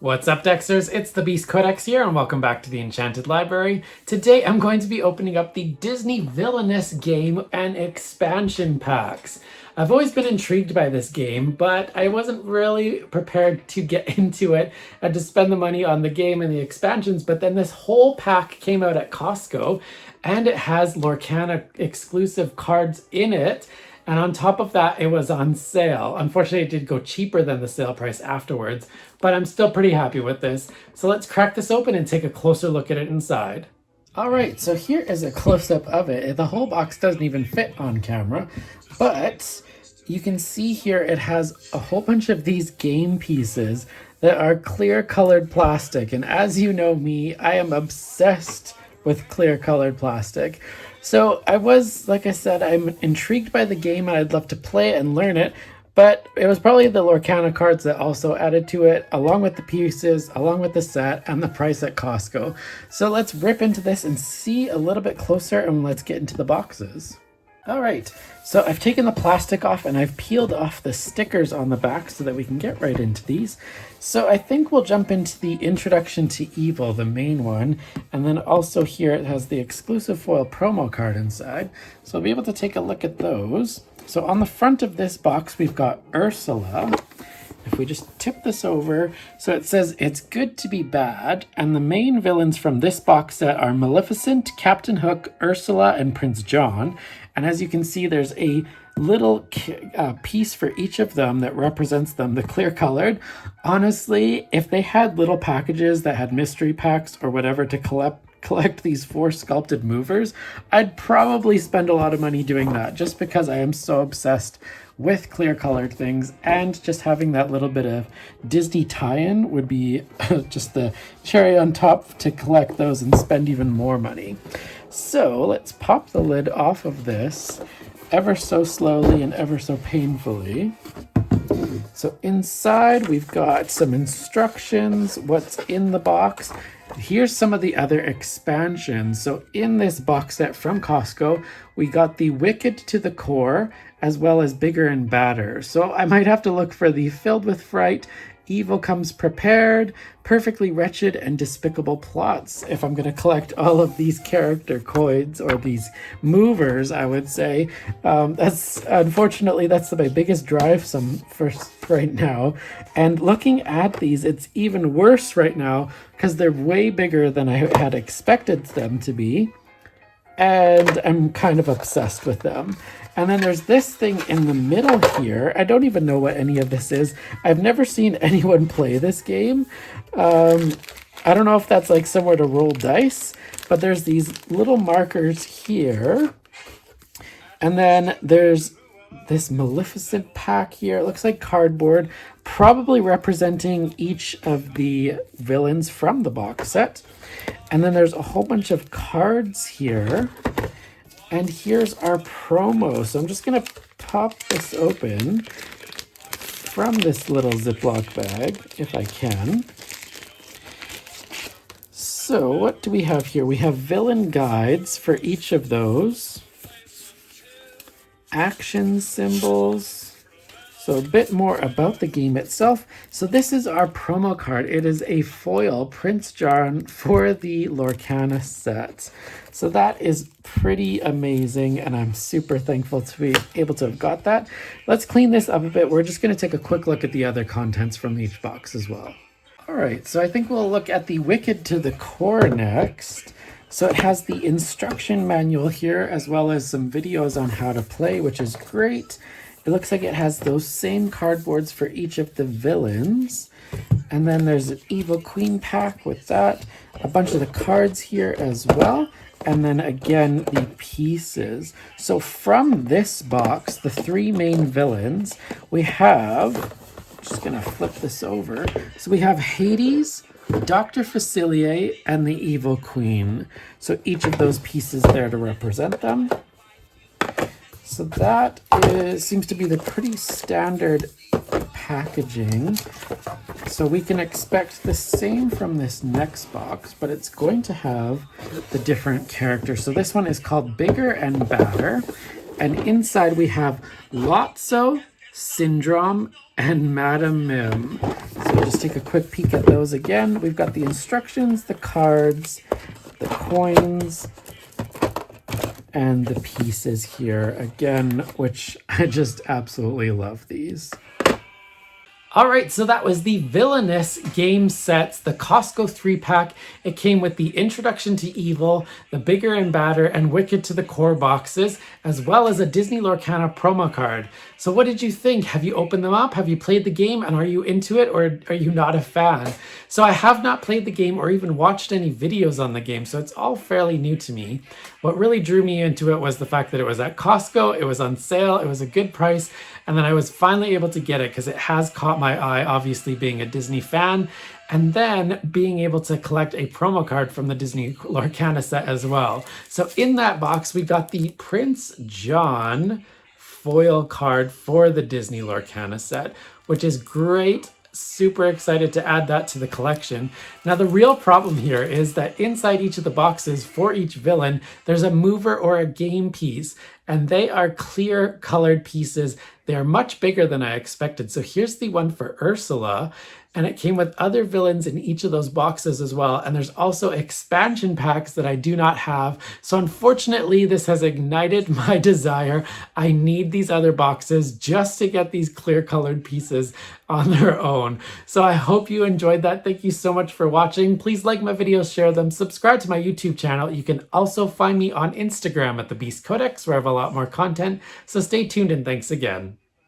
What's up, Dexters? It's the Beast Codex here, and welcome back to the Enchanted Library. Today I'm going to be opening up the Disney Villainous game and expansion packs. I've always been intrigued by this game, but I wasn't really prepared to get into it and to spend the money on the game and the expansions, but then this whole pack came out at Costco, and it has Lorcana exclusive cards in it. And on top of that, it was on sale. Unfortunately, it did go cheaper than the sale price afterwards, but I'm still pretty happy with this. So let's crack this open and take a closer look at it inside. All right, so here is a close-up of it. The whole box doesn't even fit on camera, but you can see here it has a whole bunch of these game pieces that are clear colored plastic. And as you know me, I am obsessed with clear colored plastic. So I was, like I said, I'm intrigued by the game and I'd love to play it and learn it, but it was probably the Lorcana cards that also added to it, along with the pieces, along with the set, and the price at Costco. So let's rip into this and see a little bit closer, and let's get into the boxes. All right, so I've taken the plastic off and I've peeled off the stickers on the back so that we can get right into these. So I think we'll jump into the Introduction to Evil, the main one, and then also here it has the exclusive foil promo card inside. So I'll be able to take a look at those. So on the front of this box, we've got Ursula. If we just tip this over, so it says it's good to be bad, and the main villains from this box set are Maleficent, Captain Hook, Ursula, and Prince John. And as you can see, there's a little piece for each of them that represents them, the clear colored. Honestly, if they had little packages that had mystery packs or whatever to collect these 4 sculpted movers, I'd probably spend a lot of money doing that, just because I am so obsessed with clear colored things, and just having that little bit of Disney tie-in would be just the cherry on top to collect those and spend even more money. So let's pop the lid off of this ever so slowly and ever so painfully. So inside we've got some instructions, what's in the box. Here's some of the other expansions. So in this box set from Costco, we got the Wicked to the Core, as well as Bigger and Badder. So I might have to look for the Filled with Fright, Evil Comes Prepared, Perfectly Wretched, and Despicable Plots if I'm going to collect all of these character coins, or these movers, I would say. Unfortunately, that's my biggest drive sum for right now. And looking at these, it's even worse right now because they're way bigger than I had expected them to be. And I'm kind of obsessed with them. And then there's this thing in the middle here. I don't even know what any of this is. I've never seen anyone play this game. I don't know if that's like somewhere to roll dice, but there's these little markers here. And then there's this Maleficent pack here. It looks like cardboard, probably representing each of the villains from the box set. And then there's a whole bunch of cards here. And here's our promo. So I'm just going to pop this open from this little Ziploc bag, if I can. So what do we have here? We have villain guides for each of those. Action symbols. So a bit more about the game itself. So this is our promo card. It is a foil Prince John for the Lorcana set. So that is pretty amazing, and I'm super thankful to be able to have got that. Let's clean this up a bit. We're just going to take a quick look at the other contents from each box as well. All right, so I think we'll look at the Wicked to the Core next. So it has the instruction manual here, as well as some videos on how to play, which is great. It looks like it has those same cardboards for each of the villains. And then there's an Evil Queen pack with that. A bunch of the cards here as well. And then again, the pieces. So from this box, the 3 main villains, we have, just gonna flip this over. So we have Hades, Dr. Facilier, and the Evil Queen. So each of those pieces there to represent them. So that seems to be the pretty standard packaging. So we can expect the same from this next box, but it's going to have the different characters. So this one is called Bigger and Badder. And inside we have Lotso, Syndrome, and Madame Mim. So So we'll just take a quick peek at those again. We've got the instructions, the cards, the coins, and the pieces here again, which I just absolutely love these. All right, so that was the Villainous game sets, the Costco 3-pack. It came with the Introduction to Evil, the Bigger and Badder, and Wicked to the Core boxes, as well as a Disney Lorcana promo card. So what did you think? Have you opened them up? Have you played the game? And are you into it, or are you not a fan? So I have not played the game or even watched any videos on the game, so it's all fairly new to me. What really drew me into it was the fact that it was at Costco, it was on sale, it was a good price, and then I was finally able to get it because it has caught my eye, obviously being a Disney fan, and then being able to collect a promo card from the Disney Lorcana set as well. So in that box, we got the Prince John foil card for the Disney Lorcana set, which is great. Super excited to add that to the collection. Now the real problem here is that inside each of the boxes for each villain, there's a mover or a game piece, and they are clear colored pieces. They are much bigger than I expected. So here's the one for Ursula, and it came with other villains in each of those boxes as well. And there's also expansion packs that I do not have. So unfortunately, this has ignited my desire. I need these other boxes just to get these clear colored pieces on their own. So I hope you enjoyed that. Thank you so much for watching. Please like my videos, share them, subscribe to my YouTube channel. You can also find me on Instagram at the Beast Codex, where I have a lot more content. So stay tuned and thanks again.